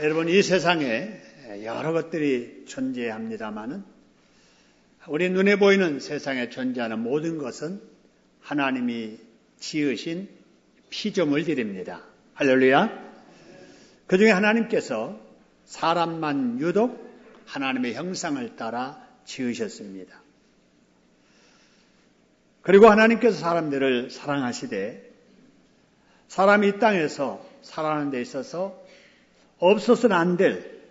여러분, 이 세상에 여러 것들이 존재합니다마는 우리 눈에 보이는 세상에 존재하는 모든 것은 하나님이 지으신 피조물들입니다. 할렐루야. 그 중에 하나님께서 사람만 유독 하나님의 형상을 따라 지으셨습니다. 그리고 하나님께서 사람들을 사랑하시되 사람이 이 땅에서 살아가는 데 있어서 없어서는 안 될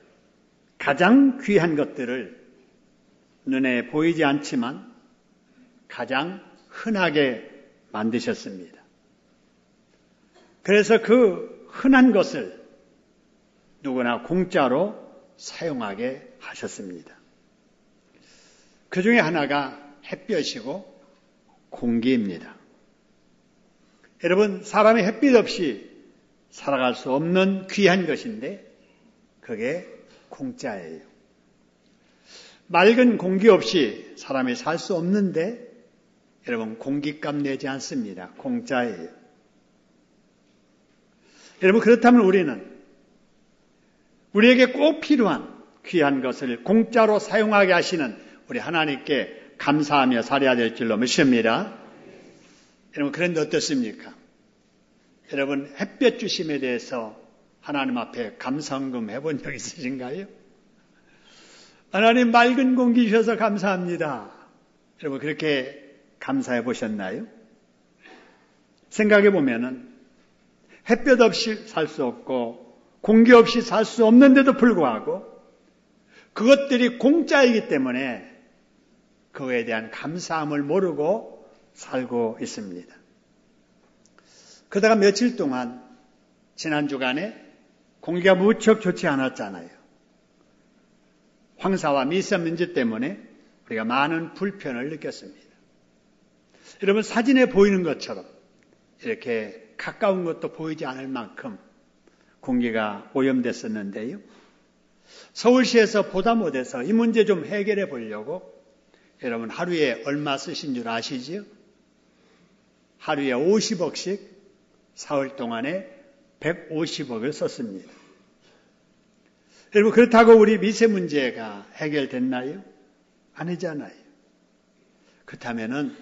가장 귀한 것들을 눈에 보이지 않지만 가장 흔하게 만드셨습니다. 그래서 그 흔한 것을 누구나 공짜로 사용하게 하셨습니다. 그 중에 하나가 햇볕이고 공기입니다. 여러분, 사람이 햇빛 없이 살아갈 수 없는 귀한 것인데 그게 공짜예요. 맑은 공기 없이 사람이 살 수 없는데 여러분, 공기값 내지 않습니다. 공짜예요. 여러분, 그렇다면 우리는 우리에게 꼭 필요한 귀한 것을 공짜로 사용하게 하시는 우리 하나님께 감사하며 살아야 될 줄로 믿습니다. 여러분, 그런데 어떻습니까? 여러분, 햇볕 주심에 대해서 하나님 앞에 감사헌금 해본 적 있으신가요? 하나님, 맑은 공기 주셔서 감사합니다. 여러분, 그렇게 감사해 보셨나요? 생각해 보면은 햇볕 없이 살 수 없고 공기 없이 살 수 없는데도 불구하고 그것들이 공짜이기 때문에 그거에 대한 감사함을 모르고 살고 있습니다. 그러다가 며칠 동안 지난 주간에 공기가 무척 좋지 않았잖아요. 황사와 미세먼지 때문에 우리가 많은 불편을 느꼈습니다. 여러분, 사진에 보이는 것처럼 이렇게 가까운 것도 보이지 않을 만큼 공기가 오염됐었는데요. 서울시에서 보다 못해서 이 문제 좀 해결해 보려고 여러분, 하루에 얼마 쓰신 줄 아시지요? 하루에 50억씩 사흘 동안에 150억을 썼습니다. 여러분, 그렇다고 우리 미세 문제가 해결됐나요? 아니잖아요. 그렇다면은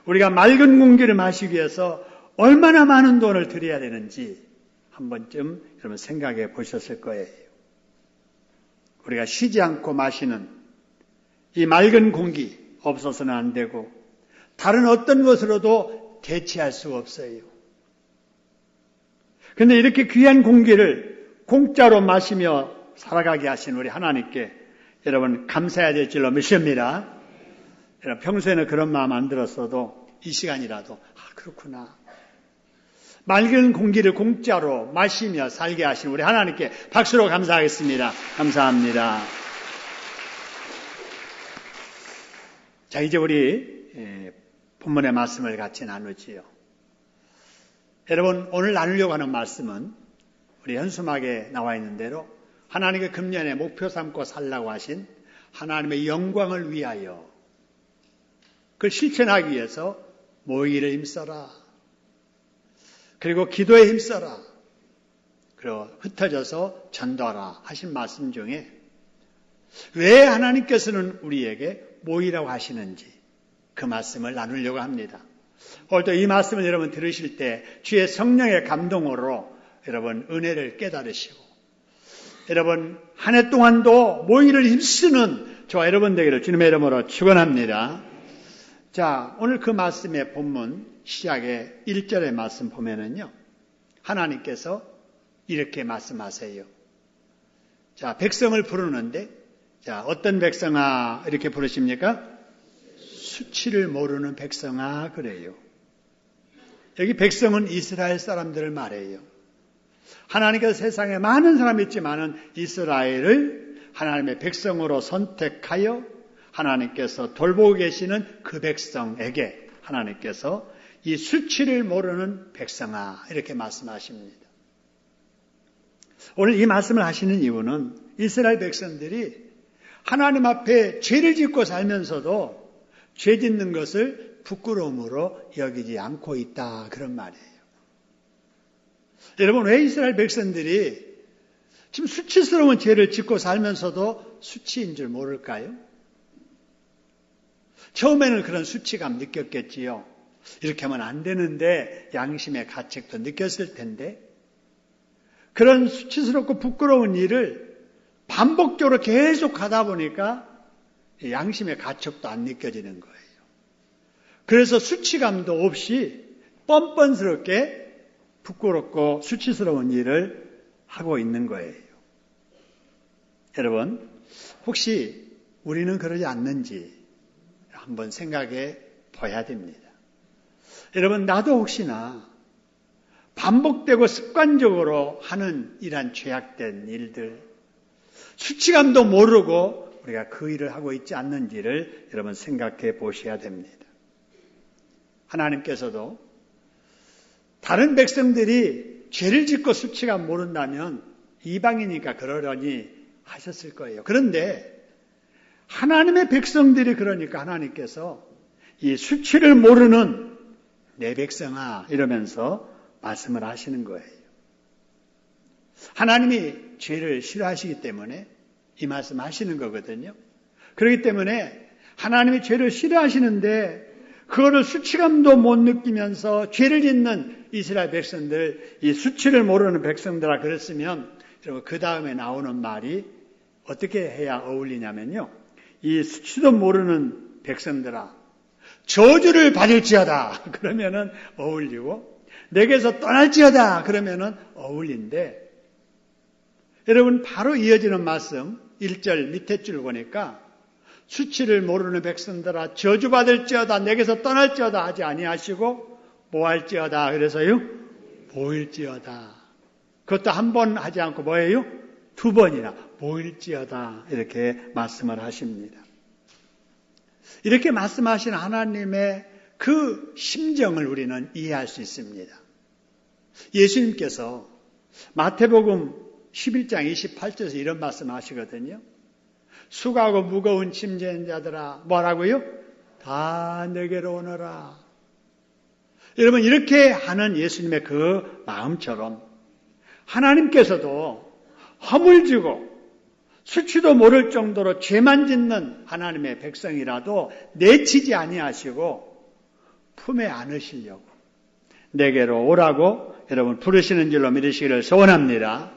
우리가 맑은 공기를 마시기 위해서 얼마나 많은 돈을 들여야 되는지 한 번쯤 여러분 생각해 보셨을 거예요. 우리가 쉬지 않고 마시는 이 맑은 공기 없어서는 안 되고 다른 어떤 것으로도 대체할 수가 없어요. 그런데 이렇게 귀한 공기를 공짜로 마시며 살아가게 하신 우리 하나님께 여러분 감사해야 될 줄로 믿습니다. 여러분, 평소에는 그런 마음 안 들었어도 이 시간이라도 그렇구나. 맑은 공기를 공짜로 마시며 살게 하신 우리 하나님께 박수로 감사하겠습니다. 감사합니다. 자, 이제 우리 본문의 말씀을 같이 나누지요. 여러분, 오늘 나누려고 하는 말씀은 우리 현수막에 나와 있는 대로 하나님의 금년에 목표 삼고 살라고 하신 하나님의 영광을 위하여 그걸 실천하기 위해서 모이기를 힘써라. 그리고 기도에 힘써라. 그리고 흩어져서 전도하라 하신 말씀 중에 왜 하나님께서는 우리에게 모이라고 하시는지 그 말씀을 나누려고 합니다. 오늘도 이 말씀을 여러분 들으실 때 주의 성령의 감동으로 여러분 은혜를 깨달으시고 여러분 한 해 동안도 모이를 힘쓰는 저와 여러분 되기를 주님의 이름으로 축원합니다. 자, 오늘 그 말씀의 본문 시작의 1절의 말씀 보면은요, 하나님께서 이렇게 말씀하세요. 자, 백성을 부르는데, 자, 어떤 백성아 이렇게 부르십니까? 수치를 모르는 백성아 그래요. 여기 백성은 이스라엘 사람들을 말해요. 하나님께서 세상에 많은 사람이 있지만은 이스라엘을 하나님의 백성으로 선택하여 하나님께서 돌보고 계시는 그 백성에게 하나님께서 이 수치를 모르는 백성아 이렇게 말씀하십니다. 오늘 이 말씀을 하시는 이유는 이스라엘 백성들이 하나님 앞에 죄를 짓고 살면서도 죄 짓는 것을 부끄러움으로 여기지 않고 있다 그런 말이에요. 여러분, 왜 이스라엘 백성들이 지금 수치스러운 죄를 짓고 살면서도 수치인 줄 모를까요? 처음에는 그런 수치감 느꼈겠지요. 이렇게 하면 안 되는데 양심의 가책도 느꼈을 텐데 그런 수치스럽고 부끄러운 일을 반복적으로 계속 하다 보니까 양심의 가책도 안 느껴지는 거예요. 그래서 수치감도 없이 뻔뻔스럽게 부끄럽고 수치스러운 일을 하고 있는 거예요. 여러분, 혹시 우리는 그러지 않는지 한번 생각해 봐야 됩니다. 여러분, 나도 혹시나 반복되고 습관적으로 하는 이러한 죄악된 일들, 수치감도 모르고 우리가 그 일을 하고 있지 않는지를 여러분 생각해 보셔야 됩니다. 하나님께서도 다른 백성들이 죄를 짓고 수치감 모른다면 이방이니까 그러려니 하셨을 거예요. 그런데 하나님의 백성들이 그러니까 하나님께서 이 수치를 모르는 내 백성아 이러면서 말씀을 하시는 거예요. 하나님이 죄를 싫어하시기 때문에 이 말씀 하시는 거거든요. 그렇기 때문에 하나님이 죄를 싫어하시는데 그거를 수치감도 못 느끼면서 죄를 짓는 이스라엘 백성들, 이 수치를 모르는 백성들아 그랬으면 여러분 그 다음에 나오는 말이 어떻게 해야 어울리냐면요. 이 수치도 모르는 백성들아 저주를 받을지어다 그러면은 어울리고 내게서 떠날지어다 그러면은 어울린데 여러분 바로 이어지는 말씀 1절 밑에 줄 보니까 수치를 모르는 백성들아 저주받을지어다 내게서 떠날지어다 하지 아니하시고 뭐할지어다 그래서요 보일지어다 그것도 한 번 하지 않고 뭐예요? 두 번이나 보일지어다 이렇게 말씀을 하십니다. 이렇게 말씀하신 하나님의 그 심정을 우리는 이해할 수 있습니다. 예수님께서 마태복음 11장 28절에서 이런 말씀 하시거든요. 수고하고 무거운 짐진 자들아 뭐라고요? 다 내게로 오너라. 여러분 이렇게 하는 예수님의 그 마음처럼 하나님께서도 허물지고 수치도 모를 정도로 죄만 짓는 하나님의 백성이라도 내치지 아니하시고 품에 안으시려고 내게로 오라고 여러분 부르시는 줄로 믿으시기를 소원합니다.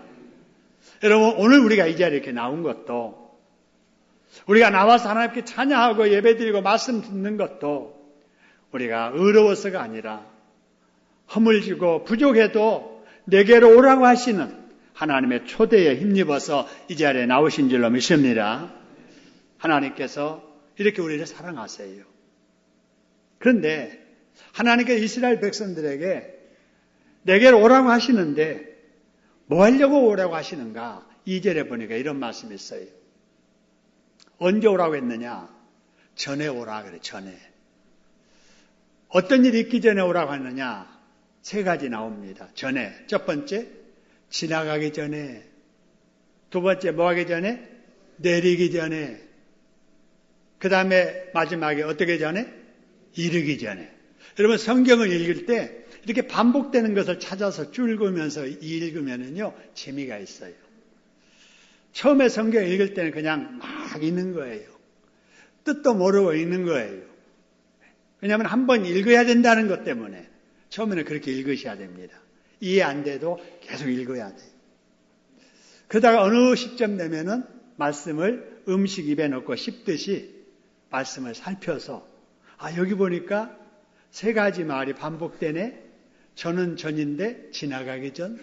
여러분 오늘 우리가 이 자리에 이렇게 나온 것도 우리가 나와서 하나님께 찬양하고 예배드리고 말씀 듣는 것도 우리가 의로워서가 아니라 허물지고 부족해도 내게로 오라고 하시는 하나님의 초대에 힘입어서 이 자리에 나오신 줄로 믿습니다. 하나님께서 이렇게 우리를 사랑하세요. 그런데 하나님께서 이스라엘 백성들에게 내게로 오라고 하시는데 뭐 하려고 오라고 하시는가? 2절에 보니까 이런 말씀이 있어요. 언제 오라고 했느냐? 전에 오라 그래, 전에. 어떤 일이 있기 전에 오라고 하느냐? 3가지 나옵니다. 전에. 첫 번째, 지나가기 전에. 두 번째, 뭐 하기 전에? 내리기 전에. 그 다음에 마지막에 어떻게 전에? 이르기 전에. 여러분 성경을 읽을 때 이렇게 반복되는 것을 찾아서 읽으면서 읽으면은요, 재미가 있어요. 처음에 성경 읽을 때는 그냥 막 읽는 거예요. 뜻도 모르고 읽는 거예요. 왜냐하면 한번 읽어야 된다는 것 때문에 처음에는 그렇게 읽으셔야 됩니다. 이해 안 돼도 계속 읽어야 돼요. 그러다가 어느 시점 되면은 말씀을 음식 입에 넣고 씹듯이 말씀을 살펴서 여기 보니까 3가지 말이 반복되네. 저는 전인데 지나가기 전,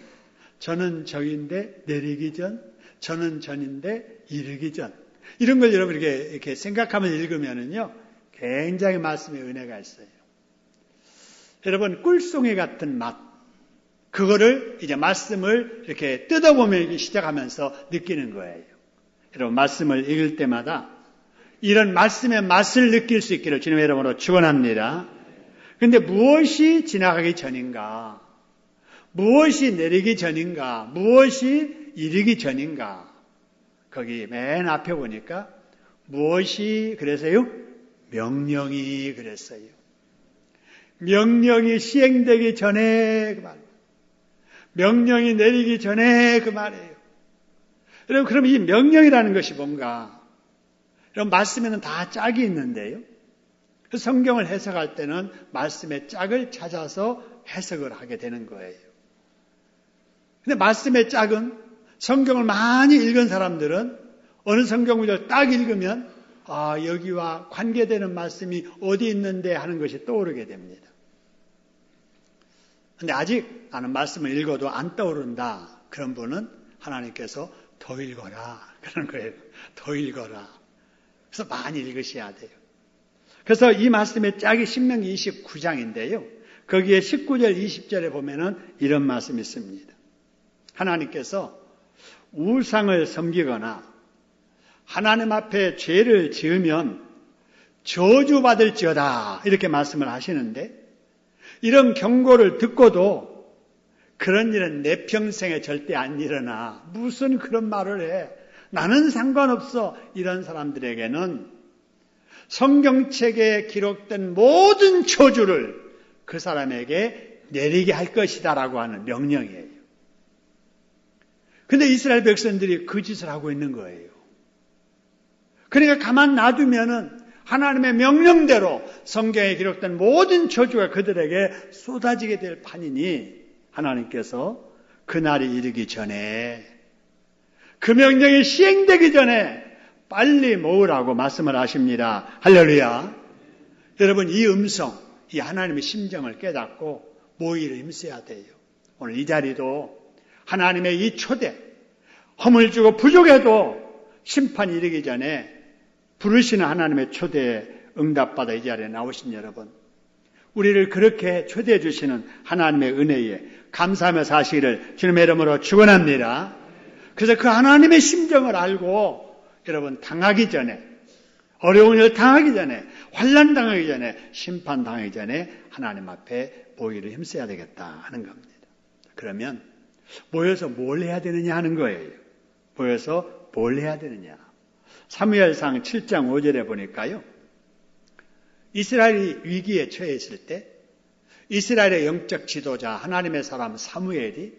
저는 저인데 내리기 전, 저는 전인데 이르기 전. 이런 걸 여러분 이렇게 생각하면서 읽으면은요, 굉장히 말씀의 은혜가 있어요. 여러분, 꿀송이 같은 맛. 그거를 이제 말씀을 이렇게 뜯어보면 시작하면서 느끼는 거예요. 여러분, 말씀을 읽을 때마다 이런 말씀의 맛을 느낄 수 있기를 주님의 이름으로 축원합니다. 그런데 무엇이 지나가기 전인가? 무엇이 내리기 전인가? 무엇이 이르기 전인가? 거기 맨 앞에 보니까 무엇이 그랬어요? 명령이 그랬어요. 명령이 시행되기 전에 그 말. 명령이 내리기 전에 그 말이에요. 여러분, 그럼 이 명령이라는 것이 뭔가? 여러분, 말씀에는 다 짝이 있는데요. 성경을 해석할 때는 말씀의 짝을 찾아서 해석을 하게 되는 거예요. 근데 말씀의 짝은 성경을 많이 읽은 사람들은 어느 성경 구절을 딱 읽으면 여기와 관계되는 말씀이 어디 있는데 하는 것이 떠오르게 됩니다. 근데 아직 나는 말씀을 읽어도 안 떠오른다. 그런 분은 하나님께서 더 읽어라. 그런 거예요. 더 읽어라. 그래서 많이 읽으셔야 돼요. 그래서 이 말씀의 짝이 신명기 29장인데요. 거기에 19절, 20절에 보면은 이런 말씀이 있습니다. 하나님께서 우상을 섬기거나 하나님 앞에 죄를 지으면 저주받을지어다 이렇게 말씀을 하시는데, 이런 경고를 듣고도 그런 일은 내 평생에 절대 안 일어나. 무슨 그런 말을 해. 나는 상관없어. 이런 사람들에게는 성경책에 기록된 모든 저주를 그 사람에게 내리게 할 것이다라고 하는 명령이에요. 근데 이스라엘 백성들이 그 짓을 하고 있는 거예요. 그러니까 가만 놔두면은 하나님의 명령대로 성경에 기록된 모든 저주가 그들에게 쏟아지게 될 판이니, 하나님께서 그날이 이르기 전에, 그 명령이 시행되기 전에 빨리 모으라고 말씀을 하십니다. 할렐루야. 여러분, 이 음성, 이 하나님의 심정을 깨닫고 모이를 힘써야 돼요. 오늘 이 자리도 하나님의 이 초대, 허물 주고 부족해도 심판이 이르기 전에 부르시는 하나님의 초대에 응답받아 이 자리에 나오신 여러분, 우리를 그렇게 초대해 주시는 하나님의 은혜에 감사하며 사시기를 주님의 이름으로 축원합니다. 그래서 그 하나님의 심정을 알고 여러분, 당하기 전에, 어려운 일 당하기 전에, 환난 당하기 전에, 심판 당하기 전에 하나님 앞에 모이를 힘써야 되겠다 하는 겁니다. 그러면 모여서 뭘 해야 되느냐 하는 거예요. 모여서 뭘 해야 되느냐. 사무엘상 7장 5절에 보니까요, 이스라엘이 위기에 처해 있을 때 이스라엘의 영적 지도자 하나님의 사람 사무엘이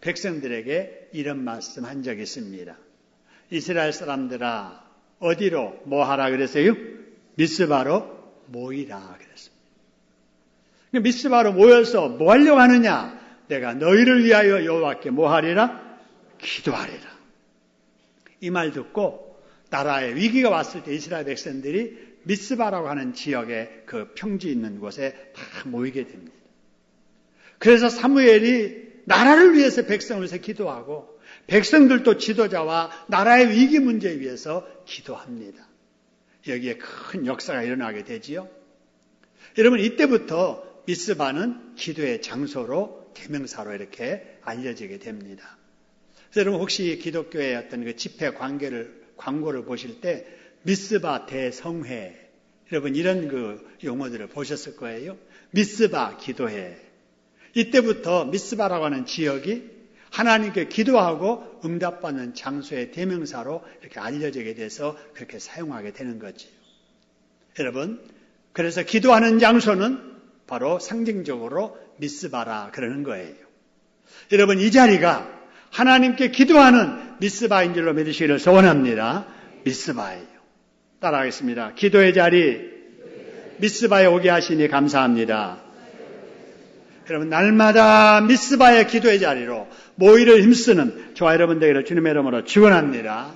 백성들에게 이런 말씀한 적이 있습니다. 이스라엘 사람들아, 어디로 뭐 하라 그랬어요? 미스바로 모이라 그랬습니다. 미스바로 모여서 뭐 하려고 하느냐? 내가 너희를 위하여 여호와께 뭐 하리라? 기도하리라. 이 말 듣고 나라에 위기가 왔을 때 이스라엘 백성들이 미스바라고 하는 지역에 그 평지 있는 곳에 다 모이게 됩니다. 그래서 사무엘이 나라를 위해서 백성을 위해서 기도하고, 백성들도 지도자와 나라의 위기 문제에 위해서 기도합니다. 여기에 큰 역사가 일어나게 되지요. 여러분, 이때부터 미스바는 기도의 장소로, 대명사로 이렇게 알려지게 됩니다. 그래서 여러분, 혹시 기독교의 어떤 그 집회 광고를 보실 때 미스바 대성회, 여러분 이런 그 용어들을 보셨을 거예요. 미스바 기도회. 이때부터 미스바라고 하는 지역이 하나님께 기도하고 응답받는 장소의 대명사로 이렇게 알려지게 돼서 그렇게 사용하게 되는 거지요. 여러분, 그래서 기도하는 장소는 바로 상징적으로 미스바라 그러는 거예요. 여러분, 이 자리가 하나님께 기도하는 미스바인 줄로 믿으시기를 소원합니다. 미스바예요. 따라하겠습니다. 기도의 자리, 미스바에 오게 하시니 감사합니다. 여러분, 날마다 미스바의 기도의 자리로 모이를 힘쓰는 저와 여러분 되기를 주님의 이름으로 축원합니다.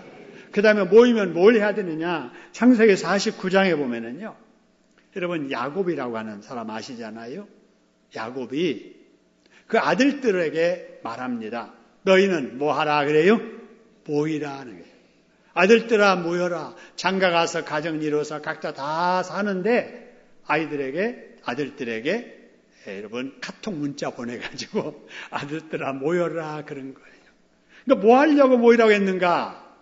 그 다음에 모이면 뭘 해야 되느냐? 창세기 49장에 보면은요, 여러분 야곱이라고 하는 사람 아시잖아요. 야곱이 그 아들들에게 말합니다. 너희는 뭐 하라 그래요? 모이라 하는 거예요. 아들들아 모여라. 장가 가서 가정 이루어서 각자 다 사는데 아들들에게 여러분 카톡 문자 보내가지고 아들들아 모여라 그런 거예요. 그러니까 뭐 하려고 모이라고 했는가?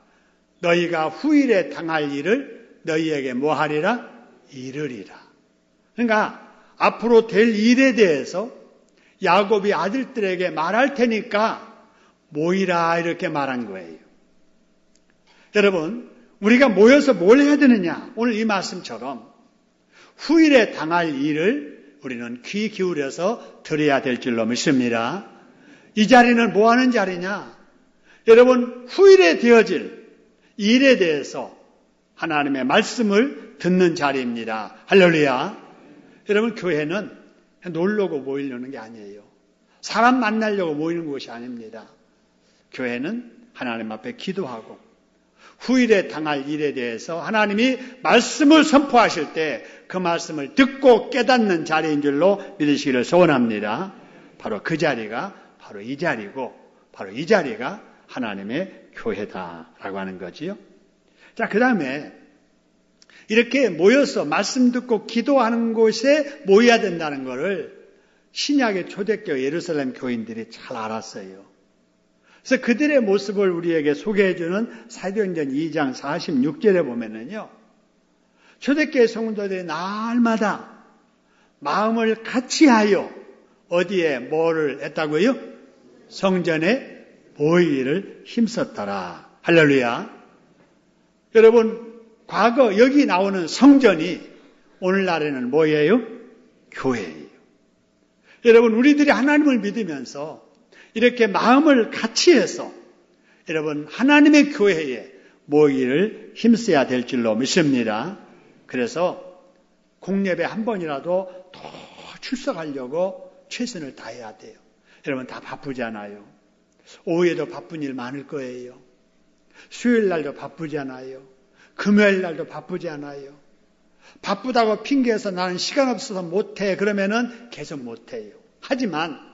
너희가 후일에 당할 일을 너희에게 뭐 하리라? 이르리라. 그러니까 앞으로 될 일에 대해서 야곱이 아들들에게 말할 테니까 모이라 이렇게 말한 거예요. 여러분, 우리가 모여서 뭘 해야 되느냐? 오늘 이 말씀처럼 후일에 당할 일을 우리는 귀 기울여서 들어야 될 줄로 믿습니다. 이 자리는 뭐 하는 자리냐? 여러분, 후일에 되어질 일에 대해서 하나님의 말씀을 듣는 자리입니다. 할렐루야. 여러분, 교회는 놀려고 모이려는 게 아니에요. 사람 만나려고 모이는 곳이 아닙니다. 교회는 하나님 앞에 기도하고 후일에 당할 일에 대해서 하나님이 말씀을 선포하실 때 그 말씀을 듣고 깨닫는 자리인 줄로 믿으시기를 소원합니다. 바로 그 자리가 바로 이 자리고 바로 이 자리가 하나님의 교회다라고 하는 거지요. 자, 그 다음에 이렇게 모여서 말씀 듣고 기도하는 곳에 모여야 된다는 것을 신약의 초대교회 예루살렘 교인들이 잘 알았어요. 그래서 그들의 모습을 우리에게 소개해주는 사도행전 2장 46절에 보면은요, 초대교회 성도들이 날마다 마음을 같이하여 어디에 뭐를 했다고요? 성전에 모이기를 힘썼더라. 할렐루야. 여러분, 과거 여기 나오는 성전이 오늘날에는 뭐예요? 교회예요. 여러분, 우리들이 하나님을 믿으면서 이렇게 마음을 같이 해서 여러분 하나님의 교회에 모이기를 힘써야 될 줄로 믿습니다. 그래서 공예배 한 번이라도 더 출석하려고 최선을 다해야 돼요. 여러분 다 바쁘잖아요. 오후에도 바쁜 일 많을 거예요. 수요일 날도 바쁘잖아요. 금요일 날도 바쁘잖아요. 바쁘다고 핑계해서 나는 시간 없어서 못해 그러면은 계속 못해요. 하지만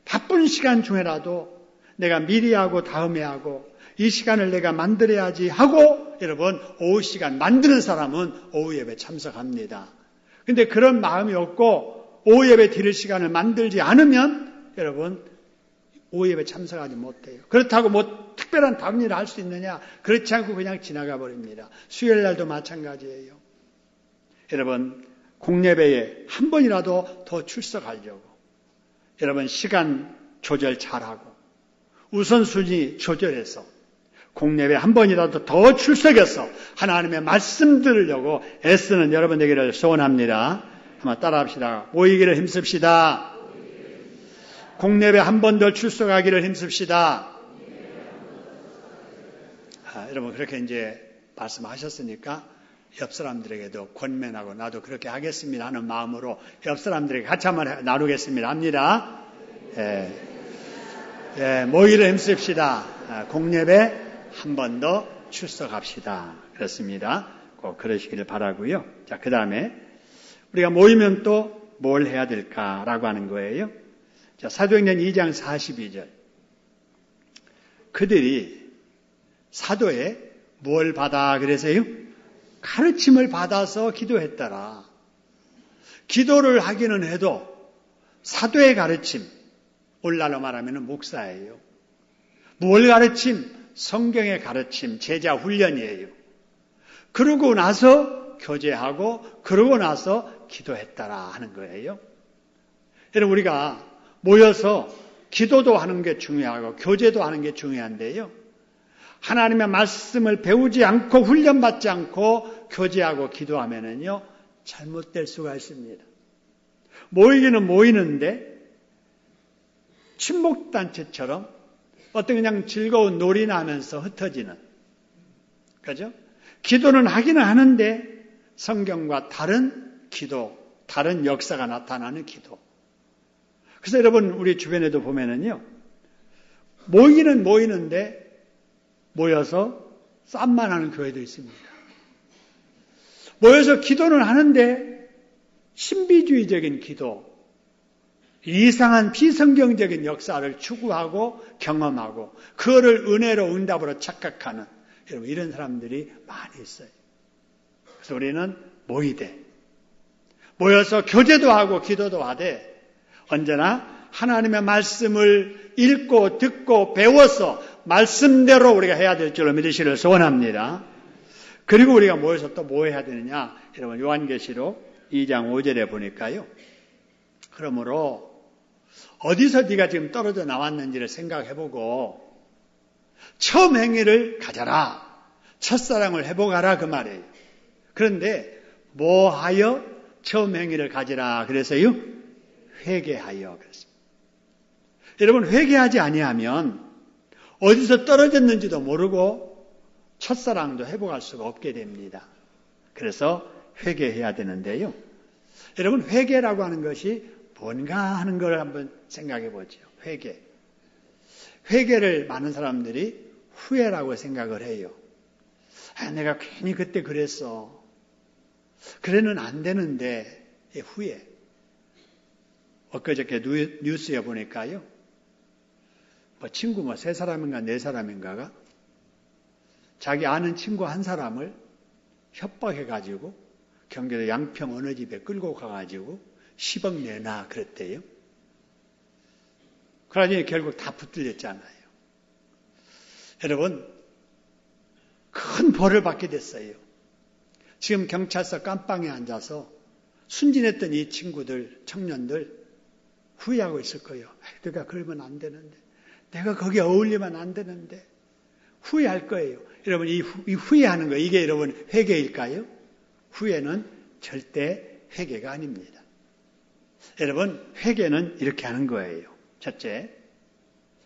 바쁜 시간 중에라도 내가 미리 하고 다음에 하고 이 시간을 내가 만들어야지 하고 여러분 오후 시간 만드는 사람은 오후 예배 참석합니다. 근데 그런 마음이 없고 오후 예배 드릴 시간을 만들지 않으면 여러분 오후 예배 참석하지 못해요. 그렇다고 뭐 특별한 다른 일을 할 수 있느냐? 그렇지 않고 그냥 지나가 버립니다. 수요일 날도 마찬가지예요. 여러분 공예배에 한 번이라도 더 출석하려고 여러분 시간 조절 잘하고 우선순위 조절해서 공예배 한 번이라도 더 출석해서 하나님의 말씀 들으려고 애쓰는 여러분 되기를 소원합니다. 한번 따라합시다. 모이기를 힘씁시다. 공예배 한 번 더 출석하기를 힘씁시다. 여러분 그렇게 이제 말씀하셨으니까 옆 사람들에게도 권면하고 나도 그렇게 하겠습니다 하는 마음으로 옆 사람들에게 같이 한번 나누겠습니다 합니다. 모이기를 힘씁시다. 공예배 한 번 더 출석합시다. 그렇습니다. 꼭 그러시기를 바라고요. 자, 그 다음에 우리가 모이면 또 뭘 해야 될까라고 하는 거예요. 자, 사도행전 2장 42절. 그들이 사도에 뭘 받아 그래서요? 가르침을 받아서 기도했더라. 기도를 하기는 해도 사도의 가르침, 오늘날로 말하면 목사예요. 뭘 가르침? 성경의 가르침, 제자 훈련이에요. 그러고 나서 교제하고 그러고 나서 기도했더라 하는 거예요. 여러분 우리가 모여서 기도도 하는 게 중요하고 교제도 하는 게 중요한데요. 하나님의 말씀을 배우지 않고 훈련받지 않고 교제하고 기도하면은요 잘못될 수가 있습니다. 모이기는 모이는데 친목단체처럼 어떤 그냥 즐거운 놀이나 하면서 흩어지는 그죠? 기도는 하기는 하는데 성경과 다른 기도, 다른 역사가 나타나는 기도. 그래서 여러분 우리 주변에도 보면은요 모이기는 모이는데 모여서 쌈만 하는 교회도 있습니다. 모여서 기도는 하는데 신비주의적인 기도, 이상한 비성경적인 역사를 추구하고 경험하고 그거를 은혜로 응답으로 착각하는 여러분 이런 사람들이 많이 있어요. 그래서 우리는 모여서 교제도 하고 기도도 하되 언제나 하나님의 말씀을 읽고 듣고 배워서 말씀대로 우리가 해야 될 줄로 믿으시기를 소원합니다. 그리고 우리가 모여서 또 뭐 해야 되느냐? 여러분 요한계시록 2장 5절에 보니까요. 그러므로 어디서 네가 지금 떨어져 나왔는지를 생각해보고 처음 행위를 가져라. 첫사랑을 회복하라 그 말이에요. 그런데 뭐하여 처음 행위를 가지라 그래서요? 회개하여 그랬습니다. 여러분 회개하지 아니하면 어디서 떨어졌는지도 모르고 첫사랑도 회복할 수가 없게 됩니다. 그래서 회개해야 되는데요. 여러분, 회개라고 하는 것이 뭔가 하는 걸 한번 생각해 보죠. 회개. 회개를 많은 사람들이 후회라고 생각을 해요. 내가 괜히 그때 그랬어. 그래는 안 되는데, 후회. 엊그저께 뉴스에 보니까요. 친구 3사람인가 4사람인가가 자기 아는 친구 한 사람을 협박해가지고 경기도 양평 어느 집에 끌고 가가지고 10억 내놔 그랬대요. 그러니 결국 다 붙들렸잖아요. 여러분, 큰 벌을 받게 됐어요. 지금 경찰서 깜빵에 앉아서 순진했던 이 친구들, 청년들 후회하고 있을 거예요. 내가 그러면 안 되는데, 내가 거기에 어울리면 안 되는데 후회할 거예요. 여러분, 이 후회하는 거, 이게 여러분 회개일까요? 후회는 절대 회개가 아닙니다. 여러분, 회개는 이렇게 하는 거예요. 첫째,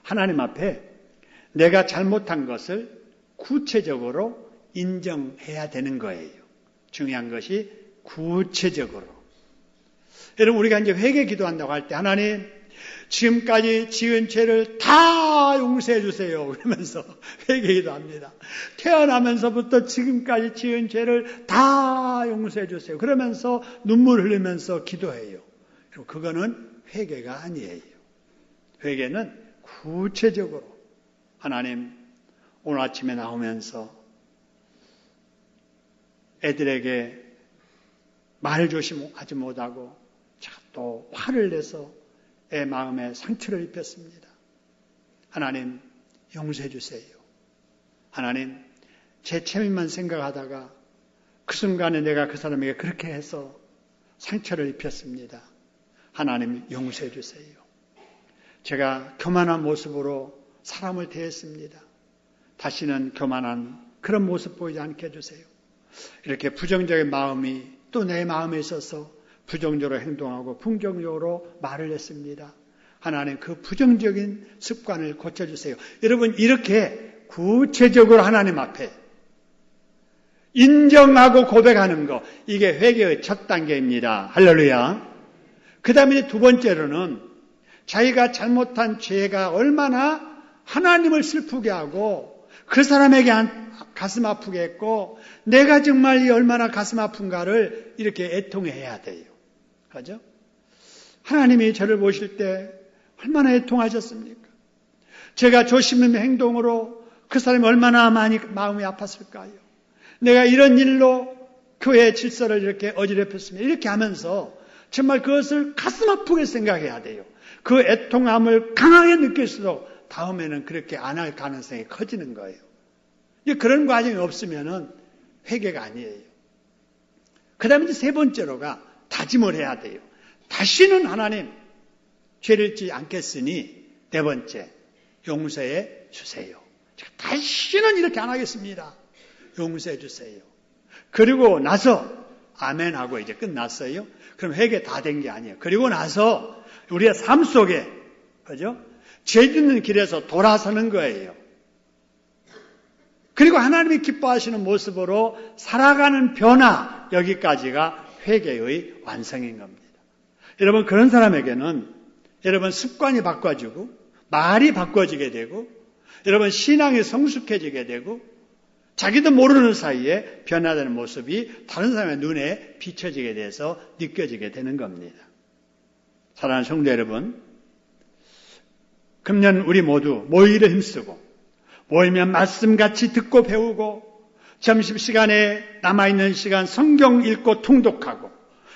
하나님 앞에 내가 잘못한 것을 구체적으로 인정해야 되는 거예요. 중요한 것이 구체적으로. 여러분, 우리가 이제 회개 기도한다고 할 때 하나님, 지금까지 지은 죄를 다 용서해 주세요. 그러면서 회개 기도합니다. 태어나면서부터 지금까지 지은 죄를 다 용서해 주세요. 그러면서 눈물 흘리면서 기도해요. 그리고 그거는 회개가 아니에요. 회개는 구체적으로 하나님, 오늘 아침에 나오면서 애들에게 말 조심하지 못하고 또 화를 내서 애 마음에 상처를 입혔습니다. 하나님, 용서해 주세요. 하나님, 제 체면만 생각하다가 그 순간에 내가 그 사람에게 그렇게 해서 상처를 입혔습니다. 하나님, 용서해 주세요. 제가 교만한 모습으로 사람을 대했습니다. 다시는 교만한 그런 모습 보이지 않게 해주세요. 이렇게 부정적인 마음이 또 내 마음에 있어서 부정적으로 행동하고 긍정적으로 말을 했습니다. 하나님, 그 부정적인 습관을 고쳐주세요. 여러분, 이렇게 구체적으로 하나님 앞에 인정하고 고백하는 거, 이게 회개의 첫 단계입니다. 할렐루야. 그 다음에 두 번째로는 자기가 잘못한 죄가 얼마나 하나님을 슬프게 하고 그 사람에게 가슴 아프게 했고 내가 정말 얼마나 가슴 아픈가를 이렇게 애통해야 돼요. 그죠? 하나님이 저를 보실 때 얼마나 애통하셨습니까? 제가 조심한 행동으로 그 사람이 얼마나 많이 마음이 아팠을까요? 내가 이런 일로 교회 질서를 이렇게 어지럽혔습니다. 이렇게 하면서 정말 그것을 가슴 아프게 생각해야 돼요. 그 애통함을 강하게 느낄수록 다음에는 그렇게 안 할 가능성이 커지는 거예요. 그런 과정이 없으면은 회개가 아니에요. 그 다음에 이제 세 번째로가 다짐을 해야 돼요. 다시는 하나님 죄를 짓지 않겠으니 네 번째, 용서해 주세요. 제가 다시는 이렇게 안 하겠습니다. 용서해 주세요. 그리고 나서 아멘 하고 이제 끝났어요. 그럼 회개 다 된 게 아니에요. 그리고 나서 우리의 삶 속에, 그죠? 죄 짓는 길에서 돌아서는 거예요. 그리고 하나님이 기뻐하시는 모습으로 살아가는 변화, 여기까지가 회개의 완성인 겁니다. 여러분, 그런 사람에게는 여러분 습관이 바꿔지고 말이 바꿔지게 되고 여러분 신앙이 성숙해지게 되고 자기도 모르는 사이에 변화되는 모습이 다른 사람의 눈에 비춰지게 돼서 느껴지게 되는 겁니다. 사랑하는 성도 여러분, 금년 우리 모두 모이기를 힘쓰고 모이면 말씀같이 듣고 배우고 점심시간에 남아있는 시간 성경 읽고 통독하고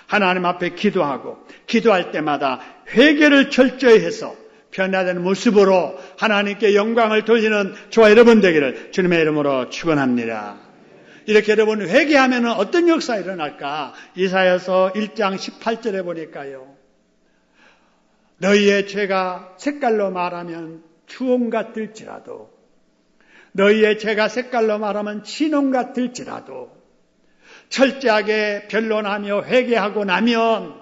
하나님 앞에 기도하고 기도할 때마다 회개를 철저히 해서 변화되는 모습으로 하나님께 영광을 돌리는 저와 여러분 되기를 주님의 이름으로 축원합니다. 이렇게 여러분 회개하면 어떤 역사가 일어날까? 이사야서 1장 18절에 보니까요. 너희의 죄가 색깔로 말하면 주홍 같을지라도 너희의 죄가 색깔로 말하면 진홍 같을지라도 철저하게 변론하며 회개하고 나면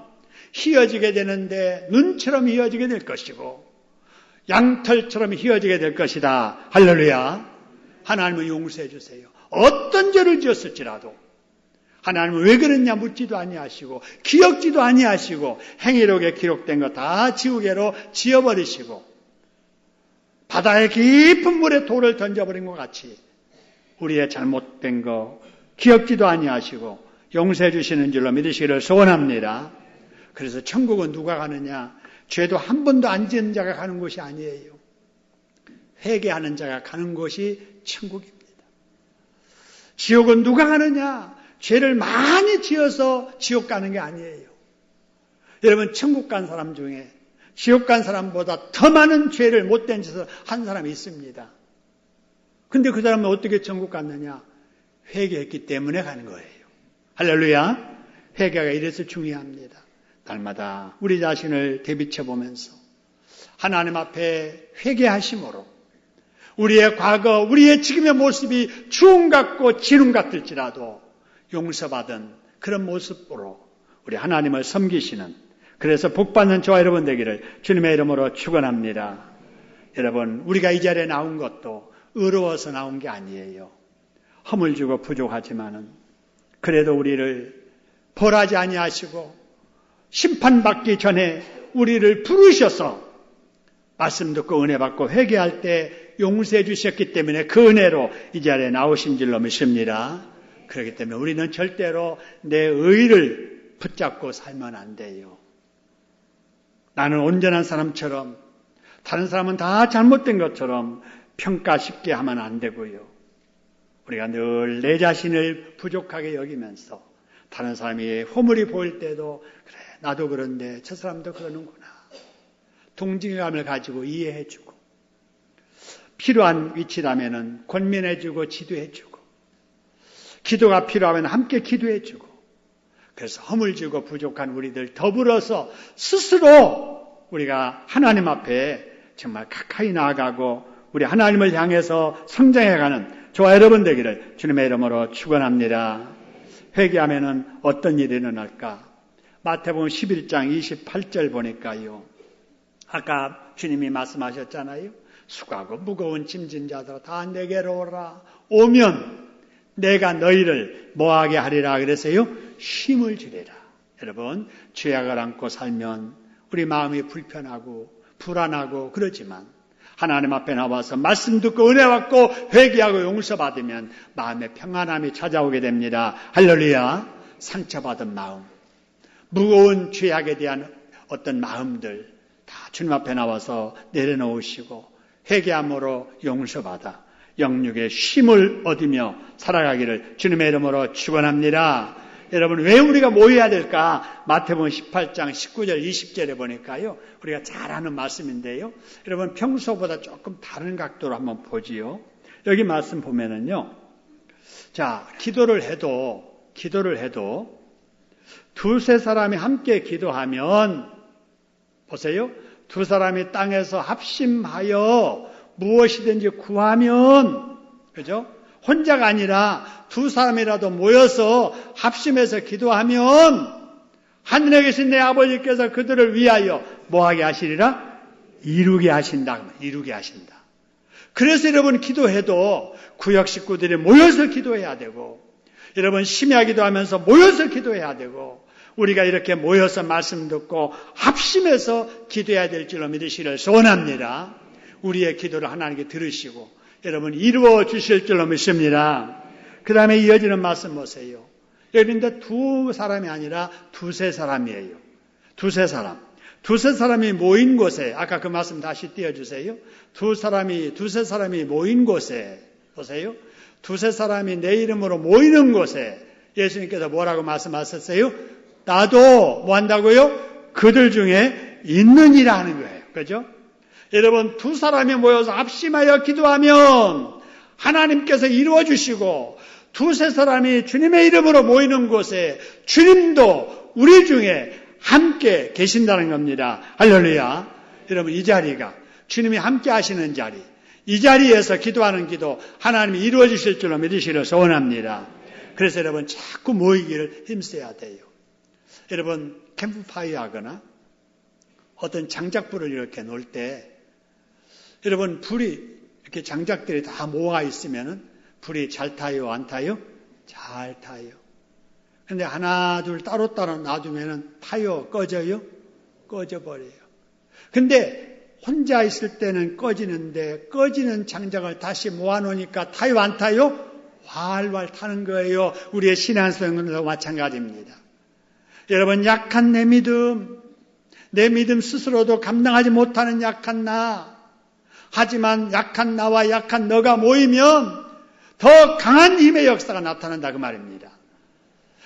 희어지게 되는데 눈처럼 희어지게 될 것이고 양털처럼 휘어지게 될 것이다. 할렐루야. 하나님은 용서해 주세요. 어떤 죄를 지었을지라도 하나님은 왜 그랬냐 묻지도 아니하시고 기억지도 아니하시고 행위록에 기록된 거 다 지우개로 지워버리시고 바다의 깊은 물에 돌을 던져버린 것 같이 우리의 잘못된 거 기억지도 아니하시고 용서해 주시는 줄로 믿으시기를 소원합니다. 그래서 천국은 누가 가느냐? 죄도 한 번도 안 지은 자가 가는 곳이 아니에요. 회개하는 자가 가는 곳이 천국입니다. 지옥은 누가 가느냐? 죄를 많이 지어서 지옥 가는 게 아니에요. 여러분, 천국 간 사람 중에 지옥 간 사람보다 더 많은 죄를 못된 짓을 한 사람이 있습니다. 근데 그 사람은 어떻게 천국 갔느냐? 회개했기 때문에 가는 거예요. 할렐루야. 회개가 이래서 중요합니다. 날마다 우리 자신을 되비춰 보면서 하나님 앞에 회개하심으로 우리의 과거, 우리의 지금의 모습이 주홍 같고 진웅 같을지라도 용서받은 그런 모습으로 우리 하나님을 섬기시는, 그래서 복받는 저와 여러분 되기를 주님의 이름으로 축원합니다. 여러분, 우리가 이 자리에 나온 것도 의로워서 나온 게 아니에요. 허물지고 부족하지만은 그래도 우리를 벌하지 아니하시고 심판받기 전에 우리를 부르셔서 말씀 듣고 은혜 받고 회개할 때 용서해 주셨기 때문에 그 은혜로 이 자리에 나오신 줄로 믿습니다. 그렇기 때문에 우리는 절대로 내 의를 붙잡고 살면 안 돼요. 나는 온전한 사람처럼, 다른 사람은 다 잘못된 것처럼 평가 쉽게 하면 안 되고요. 우리가 늘 내 자신을 부족하게 여기면서 다른 사람이 허물이 보일 때도 그래, 나도 그런데 저 사람도 그러는구나. 동질감을 가지고 이해해주고, 필요한 위치라면은 권면해주고 지도해주고, 기도가 필요하면 함께 기도해주고, 그래서 허물지고 부족한 우리들 더불어서 스스로 우리가 하나님 앞에 정말 가까이 나아가고 우리 하나님을 향해서 성장해가는 저와 여러분 되기를 주님의 이름으로 축원합니다. 회개하면은 어떤 일이 일어날까? 마태복음 11장 28절 보니까요. 아까 주님이 말씀하셨잖아요. 수고하고 무거운 짐진 자들아 다 내게로 오라. 오면 내가 너희를 뭐하게 하리라 그랬어요? 쉼을 주리라. 여러분, 죄악을 안고 살면 우리 마음이 불편하고 불안하고 그러지만 하나님 앞에 나와서 말씀 듣고 은혜 받고 회개하고 용서받으면 마음의 평안함이 찾아오게 됩니다. 할렐루야. 상처받은 마음, 무거운 죄악에 대한 어떤 마음들 다 주님 앞에 나와서 내려놓으시고 회개함으로 용서받아 영육의 쉼을 얻으며 살아가기를 주님의 이름으로 축원합니다. 여러분, 왜 우리가 모여야 될까? 마태복음 18장 19절 20절에 보니까요. 우리가 잘 아는 말씀인데요. 여러분, 평소보다 조금 다른 각도로 한번 보지요. 여기 말씀 보면은요. 자, 기도를 해도 두세 사람이 함께 기도하면, 보세요. 두 사람이 땅에서 합심하여 무엇이든지 구하면, 그죠? 혼자가 아니라 두 사람이라도 모여서 합심해서 기도하면 하늘에 계신 내 아버지께서 그들을 위하여 뭐하게 하시리라? 이루게 하신다. 이루게 하신다. 그래서 여러분, 기도해도 구역 식구들이 모여서 기도해야 되고, 여러분 심야 기도하면서 모여서 기도해야 되고, 우리가 이렇게 모여서 말씀 듣고 합심해서 기도해야 될 줄로 믿으시기를 소원합니다. 우리의 기도를 하나님께 들으시고 여러분 이루어 주실 줄로 믿습니다. 그 다음에 이어지는 말씀 보세요. 여러분들 두 사람이 아니라 두세 사람이에요. 두세 사람이 모인 곳에, 아까 그 말씀 다시 띄워주세요. 두세 사람이 모인 곳에, 보세요. 두세 사람이 내 이름으로 모이는 곳에 예수님께서 뭐라고 말씀하셨어요? 나도 뭐 한다고요? 그들 중에 있느니라 하는 거예요. 그죠? 여러분, 두 사람이 모여서 합심하여 기도하면 하나님께서 이루어 주시고, 두세 사람이 주님의 이름으로 모이는 곳에 주님도 우리 중에 함께 계신다는 겁니다. 할렐루야. 여러분, 이 자리가 주님이 함께 하시는 자리, 이 자리에서 기도하는 기도 하나님이 이루어 주실 줄로 믿으시기를 소원합니다. 그래서 여러분 자꾸 모이기를 힘써야 돼요. 여러분, 캠프파이어 하거나 어떤 장작불을 이렇게 놓을 때 여러분, 불이 이렇게 장작들이 다 모아 있으면은 불이 잘 타요, 안 타요? 잘 타요. 근데 하나, 둘 따로따로 놔두면은 타요, 꺼져요? 꺼져버려요. 근데 혼자 있을 때는 꺼지는데 꺼지는 장작을 다시 모아놓으니까 타요, 안 타요? 활활 타는 거예요. 우리의 신앙생활도 마찬가지입니다. 여러분, 약한 내 믿음 스스로도 감당하지 못하는 약한 나, 하지만 약한 나와 약한 너가 모이면 더 강한 힘의 역사가 나타난다 그 말입니다.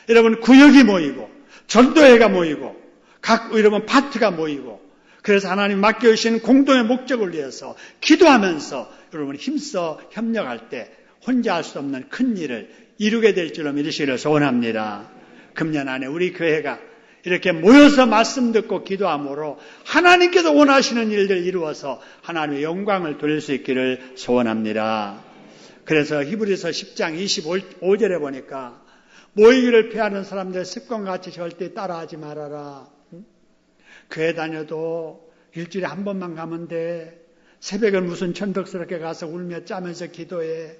여러분, 구역이 모이고 전도회가 모이고 각 여러분 파트가 모이고, 그래서 하나님 맡겨주신 공동의 목적을 위해서 기도하면서 여러분 힘써 협력할 때 혼자 할 수 없는 큰 일을 이루게 될 줄로 믿으시기를 소원합니다. 금년 안에 우리 교회가 이렇게 모여서 말씀 듣고 기도함으로 하나님께서 원하시는 일들 이루어서 하나님의 영광을 돌릴 수 있기를 소원합니다. 그래서 히브리서 10장 25절에 보니까 모이기를 피하는 사람들 습관같이 절대 따라하지 말아라. 교회 다녀도 일주일에 한 번만 가면 돼. 새벽에 무슨 천덕스럽게 가서 울며 짜면서 기도해.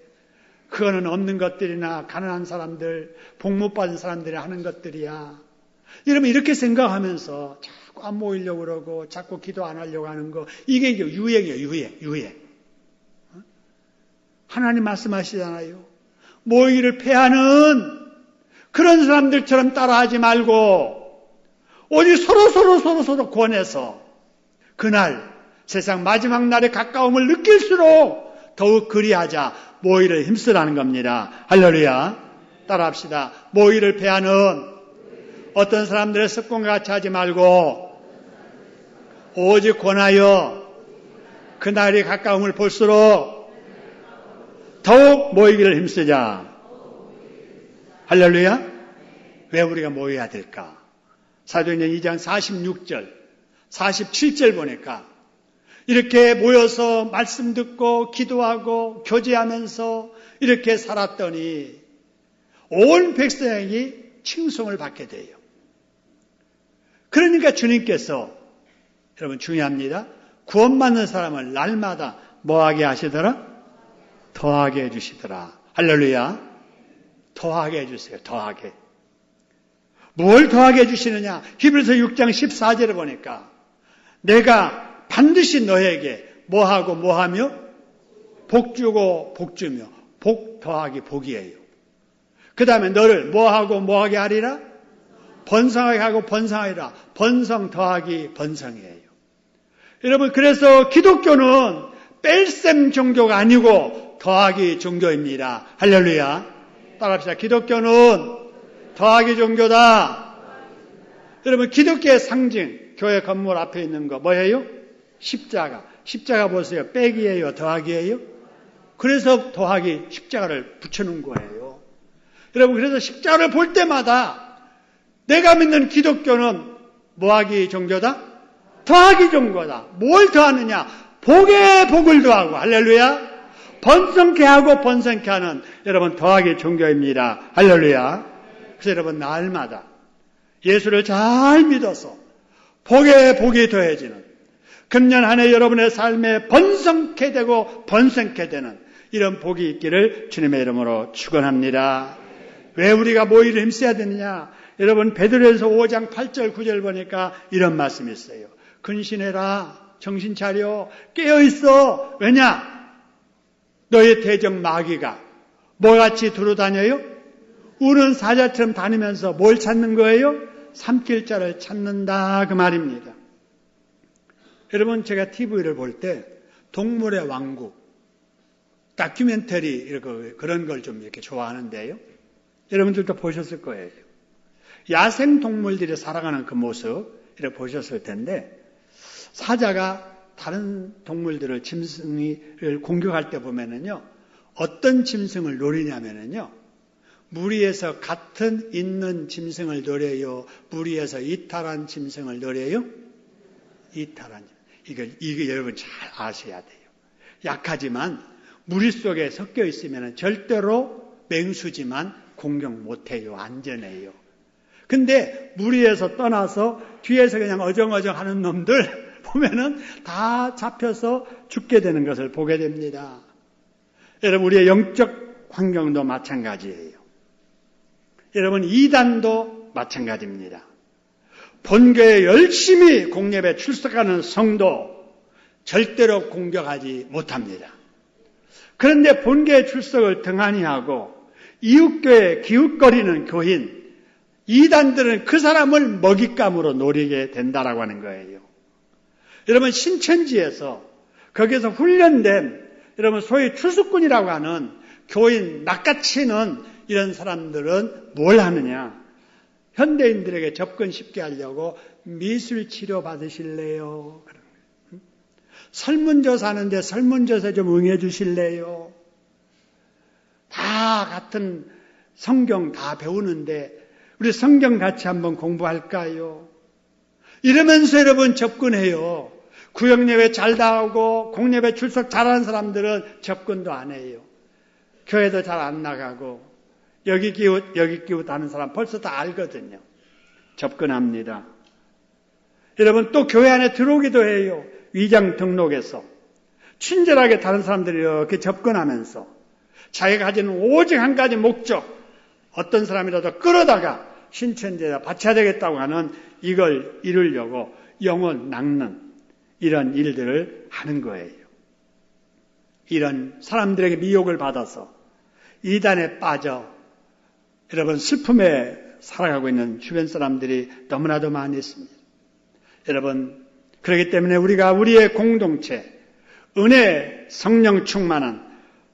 그거는 없는 것들이나 가난한 사람들, 복 못 받은 사람들이 하는 것들이야. 여러분, 이렇게 생각하면서 자꾸 안 모이려고 그러고 자꾸 기도 안 하려고 하는 거, 이게 유행이에요. 유행. 하나님 말씀하시잖아요. 모이기를 패하는 그런 사람들처럼 따라하지 말고 오직 서로 권해서 그날 세상 마지막 날의 가까움을 느낄수록 더욱 그리하자 모이를 힘쓰라는 겁니다. 할렐루야. 따라합시다. 모이를 패하는 어떤 사람들의 습관과 같이 하지 말고 오직 권하여 그날의 가까움을 볼수록 더욱 모이기를 힘쓰자. 할렐루야. 왜 우리가 모여야 될까? 사도행전 2장 46절, 47절 보니까 이렇게 모여서 말씀 듣고 기도하고 교제하면서 이렇게 살았더니 온 백성이 칭송을 받게 돼요. 그러니까 주님께서, 여러분 중요합니다. 구원받는 사람을 날마다 뭐하게 하시더라? 더하게 해주시더라. 할렐루야. 더하게 해주세요. 더하게. 뭘 더하게 해주시느냐? 히브리서 6장 14절에 보니까 내가 반드시 너에게 뭐하며 복 주고 복 주며, 복 더하기 복이에요. 그 다음에 너를 뭐하게 하리라? 번성하게 하고 번성하리라. 번성 더하기 번성이에요. 여러분, 그래서 기독교는 뺄셈 종교가 아니고 더하기 종교입니다. 할렐루야. 따라합시다. 기독교는 더하기 종교다. 여러분, 기독교의 상징, 교회 건물 앞에 있는 거 뭐예요? 십자가. 십자가 보세요. 빼기예요? 더하기예요? 그래서 더하기 십자가를 붙여놓은 거예요. 여러분, 그래서 십자가를 볼 때마다 내가 믿는 기독교는 뭐하기 종교다? 더하기 종교다. 뭘 더하느냐? 복에 복을 더하고, 할렐루야. 번성케 하고 번성케 하는 여러분 더하기 종교입니다. 할렐루야. 그래서 여러분 날마다 예수를 잘 믿어서 복에 복이 더해지는, 금년 한 해 여러분의 삶에 번성케 되고 번성케 되는 이런 복이 있기를 주님의 이름으로 축원합니다. 왜 우리가 모이를 힘써야 되느냐? 여러분 베드로전서 5장 8절 9절 보니까 이런 말씀이 있어요. 근신해라. 정신 차려. 깨어있어. 왜냐? 너의 대적 마귀가 뭐같이 두루다녀요? 우는 사자처럼 다니면서 뭘 찾는 거예요? 삼킬 자를 찾는다 그 말입니다. 여러분, 제가 TV를 볼 때 동물의 왕국 다큐멘터리 그런 걸 좀 이렇게 좋아하는데요. 여러분들도 보셨을 거예요. 야생 동물들이 살아가는 그 모습 이렇게 보셨을 텐데, 사자가 다른 동물들을, 짐승을 공격할 때 보면은요, 어떤 짐승을 노리냐면은요, 무리에서 같은 있는 짐승을 노려요? 무리에서 이탈한 짐승을 노려요? 이탈한 짐승. 이거 여러분 잘 아셔야 돼요. 약하지만 무리 속에 섞여 있으면 절대로 맹수지만 공격 못해요. 안전해요. 근데 무리에서 떠나서 뒤에서 그냥 어정어정 하는 놈들 보면은 다 잡혀서 죽게 되는 것을 보게 됩니다. 여러분, 우리의 영적 환경도 마찬가지예요. 여러분, 이단도 마찬가지입니다. 본교에 열심히 공예배에 출석하는 성도 절대로 공격하지 못합니다. 그런데 본교에 출석을 등한히 하고 이웃교회에 기웃거리는 교인, 이단들은 그 사람을 먹잇감으로 노리게 된다라고 하는 거예요. 여러분, 신천지에서 거기서 훈련된 여러분 소위 추수꾼이라고 하는 교인 낚아치는 이런 사람들은 뭘 하느냐? 현대인들에게 접근 쉽게 하려고 미술 치료 받으실래요? 설문조사 하는데 설문조사 좀 응해 주실래요? 다 같은 성경 다 배우는데 우리 성경 같이 한번 공부할까요? 이러면서 여러분 접근해요. 구역예배 잘 나오고 공예배 출석 잘하는 사람들은 접근도 안 해요. 교회도 잘 안 나가고 여기 기웃 하는 사람 벌써 다 알거든요. 접근합니다. 여러분, 또 교회 안에 들어오기도 해요. 위장 등록해서 친절하게 다른 사람들이 이렇게 접근하면서 자기가 가지는 오직 한 가지 목적, 어떤 사람이라도 끌어다가 신천지에다 바쳐야 되겠다고 하는 이걸 이루려고 영혼 낚는 이런 일들을 하는 거예요. 이런 사람들에게 미혹을 받아서 이단에 빠져 여러분 슬픔에 살아가고 있는 주변 사람들이 너무나도 많이 있습니다. 여러분, 그렇기 때문에 우리가 우리의 공동체, 은혜 성령 충만한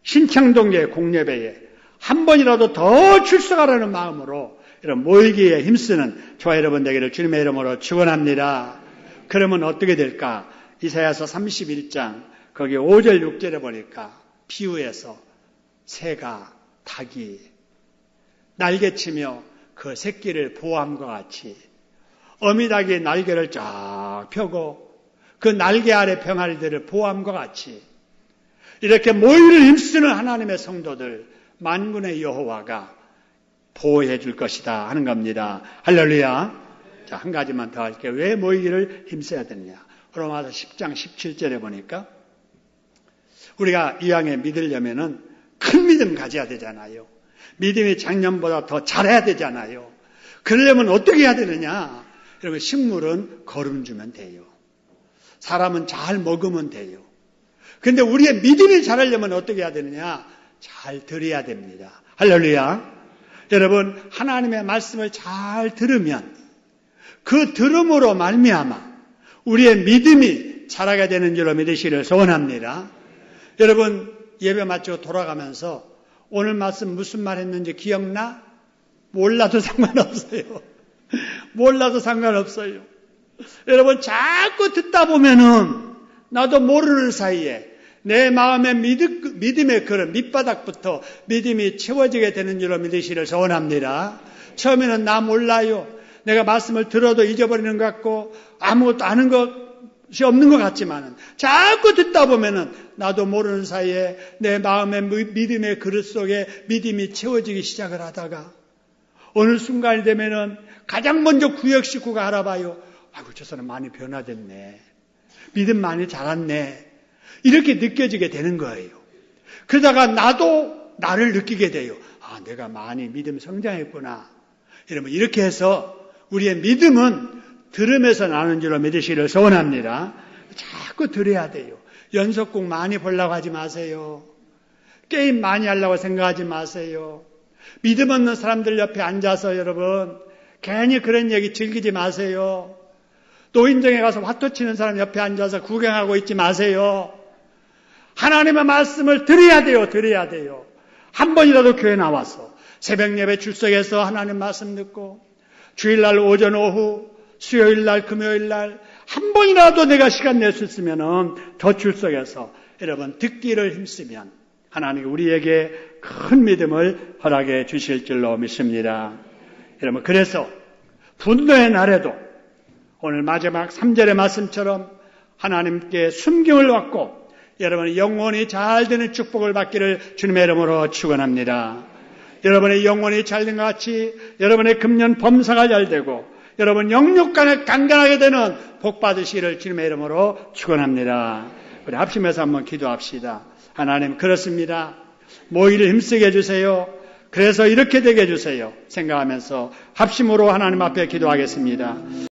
신창동교회 공예배에 한 번이라도 더 출석하라는 마음으로 여러분 모이기에 힘쓰는 저와 여러분 되기를 주님의 이름으로 축원합니다. 그러면 어떻게 될까? 이사야서 31장 거기 5절 6절에 보니까 비유에서 새가 닭이 날개치며 그 새끼를 보호함과 같이 어미닭이 날개를 쫙 펴고 그 날개 아래 병아리들을 보호함과 같이 이렇게 모이를 힘쓰는 하나님의 성도들 만군의 여호와가 보호해 줄 것이다 하는 겁니다. 할렐루야. 자, 한 가지만 더 할게요. 왜 모이기를 힘써야 되느냐? 로마서 10장 17절에 보니까 우리가 이왕에 믿으려면은 큰 믿음 가져야 되잖아요. 믿음이 작년보다 더 잘해야 되잖아요. 그러려면 어떻게 해야 되느냐? 여러분, 식물은 거름 주면 돼요. 사람은 잘 먹으면 돼요. 근데 우리의 믿음이 자라려면 어떻게 해야 되느냐? 잘 들어야 됩니다. 할렐루야. 여러분, 하나님의 말씀을 잘 들으면 그 들음으로 말미암아 우리의 믿음이 자라게 되는 줄로 믿으시기를 소원합니다. 여러분, 예배 마치고 돌아가면서 오늘 말씀 무슨 말 했는지 기억나? 몰라도 상관없어요. 몰라도 상관없어요. 여러분, 자꾸 듣다 보면은 나도 모르는 사이에 내 마음의 믿음의 그런 밑바닥부터 믿음이 채워지게 되는 줄로 믿으시기를 소원합니다. 처음에는 나 몰라요. 내가 말씀을 들어도 잊어버리는 것 같고 아무것도 아는 것이 없는 것 같지만은 자꾸 듣다 보면은 나도 모르는 사이에 내 마음의 믿음의 그릇 속에 믿음이 채워지기 시작을 하다가 어느 순간이 되면은 가장 먼저 구역 식구가 알아봐요. 아이고, 저 사람 많이 변화됐네. 믿음 많이 자랐네. 이렇게 느껴지게 되는 거예요. 그러다가 나도 나를 느끼게 돼요. 아, 내가 많이 믿음 성장했구나. 여러분, 이렇게 해서 우리의 믿음은 들음에서 나는 줄로 믿으시기를 소원합니다. 자꾸 들어야 돼요. 연속곡 많이 보려고 하지 마세요. 게임 많이 하려고 생각하지 마세요. 믿음 없는 사람들 옆에 앉아서 여러분 괜히 그런 얘기 즐기지 마세요. 노인정에 가서 화투 치는 사람 옆에 앉아서 구경하고 있지 마세요. 하나님의 말씀을 들어야 돼요. 들어야 돼요. 한 번이라도 교회 나와서 새벽 예배 출석해서 하나님 말씀 듣고 주일날 오전 오후 수요일날 금요일날 한 번이라도 내가 시간 낼 수 있으면 더 출석해서 여러분 듣기를 힘쓰면 하나님이 우리에게 큰 믿음을 허락해 주실 줄로 믿습니다. 여러분, 그래서 분노의 날에도 오늘 마지막 3절의 말씀처럼 하나님께 순경을 받고 여러분의 영혼이 잘 되는 축복을 받기를 주님의 이름으로 축원합니다. 여러분의 영혼이 잘 된 것 같이 여러분의 금년 범사가 잘 되고 여러분 영육간에 강건하게 되는 복 받으시기를 주님의 이름으로 축원합니다. 우리 합심해서 한번 기도합시다. 하나님 그렇습니다. 모이를 힘쓰게 해주세요. 그래서 이렇게 되게 해주세요. 생각하면서 합심으로 하나님 앞에 기도하겠습니다.